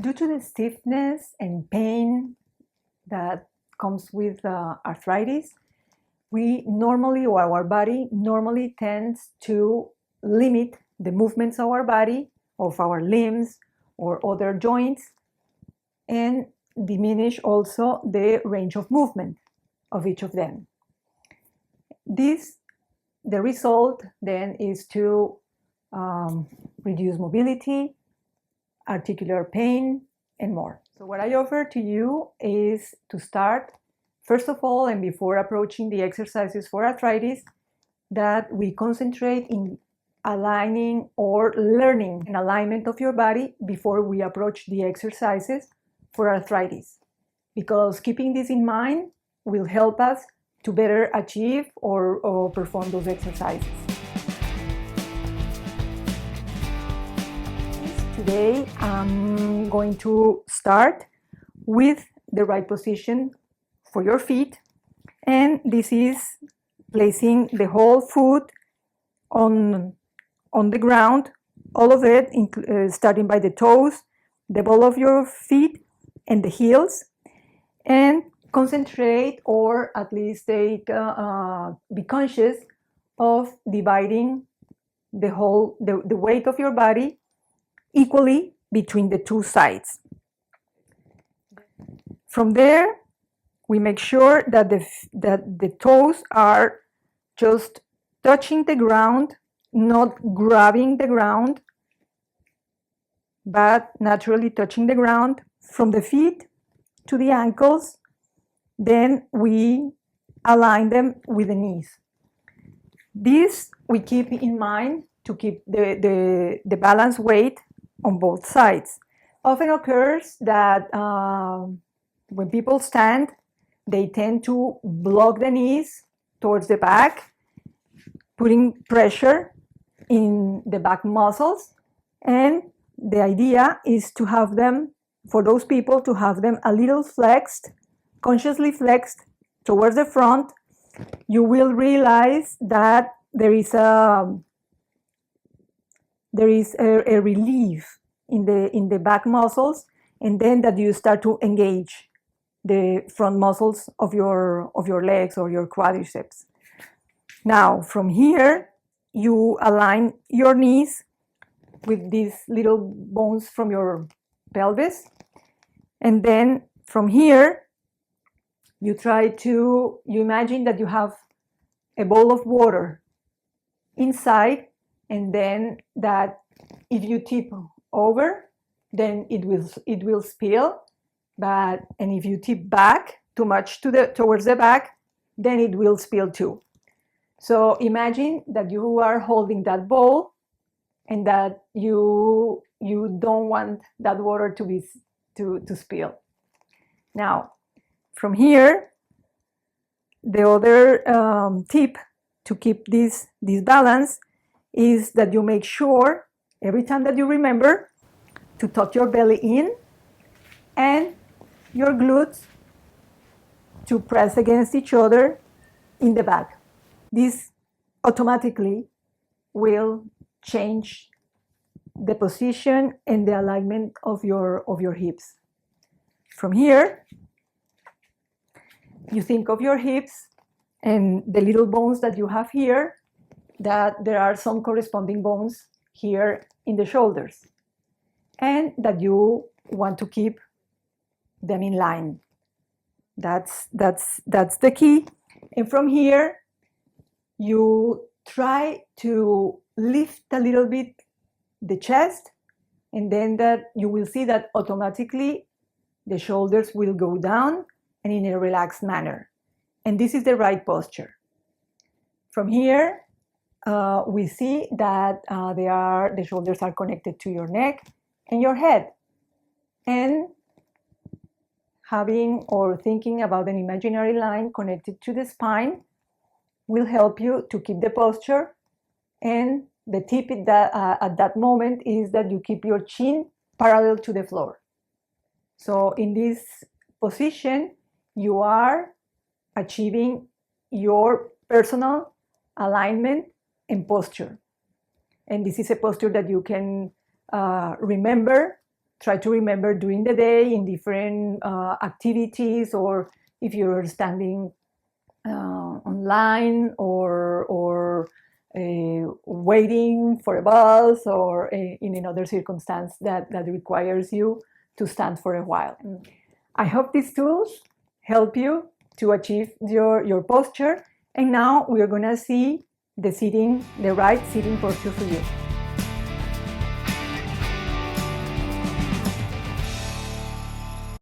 Due to the stiffness and pain that comes with arthritis, we normally, or our body normally tends to limit the movements of our body, of our limbs or other joints, and diminish also the range of movement of each of them. The result then is to reduce mobility, articular pain, and more. So what I offer to you is to start, first of all, and before approaching the exercises for arthritis, that we concentrate in aligning or learning an alignment of your body before we approach the exercises for arthritis. Because keeping this in mind will help us to better achieve or perform those exercises. Today, I'm going to start with the right position for your feet. And this is placing the whole foot on the ground, all of it, starting by the toes, the ball of your feet, and the heels. And concentrate, or at least be conscious of dividing the weight of your body equally between the two sides. From there, we make sure that the toes are just touching the ground, not grabbing the ground, but naturally touching the ground. From the feet to the ankles, then we align them with the knees. This we keep in mind to keep the balanced weight on both sides. Often occurs that when people stand, they tend to block the knees towards the back, putting pressure in the back muscles. And the idea is to have them, for those people, to have them a little flexed, consciously flexed towards the front. You will realize that there is a relief in the back muscles, and then that you start to engage the front muscles of your legs or your quadriceps. Now, from here, you align your knees with these little bones from your pelvis, and then from here, you imagine that you have a bowl of water inside, and then that if you tip over, then it will spill. And if you tip back too much towards the back, then it will spill too. So imagine that you are holding that bowl, and that you don't want that water to spill. Now, from here, the other tip to keep this balance is that you make sure every time that you remember to tuck your belly in and your glutes to press against each other in the back. This automatically will change the position and the alignment of your hips. From here, you think of your hips and the little bones that you have here, that there are some corresponding bones here in the shoulders, and that you want to keep them in line. That's the key. And from here, you try to lift a little bit the chest, and then that you will see that automatically the shoulders will go down and in a relaxed manner. And this is the right posture. From here, we see that the shoulders are connected to your neck and your head. And having or thinking about an imaginary line connected to the spine will help you to keep the posture. And the tip at that moment is that you keep your chin parallel to the floor. So in this position, you are achieving your personal alignment and posture. And this is a posture that you can remember try to remember during the day in different activities, or if you're standing online or waiting for a bus, or in another circumstance that requires you to stand for a while. I hope these tools help you to achieve your posture. And now we are going to see the right sitting posture for you.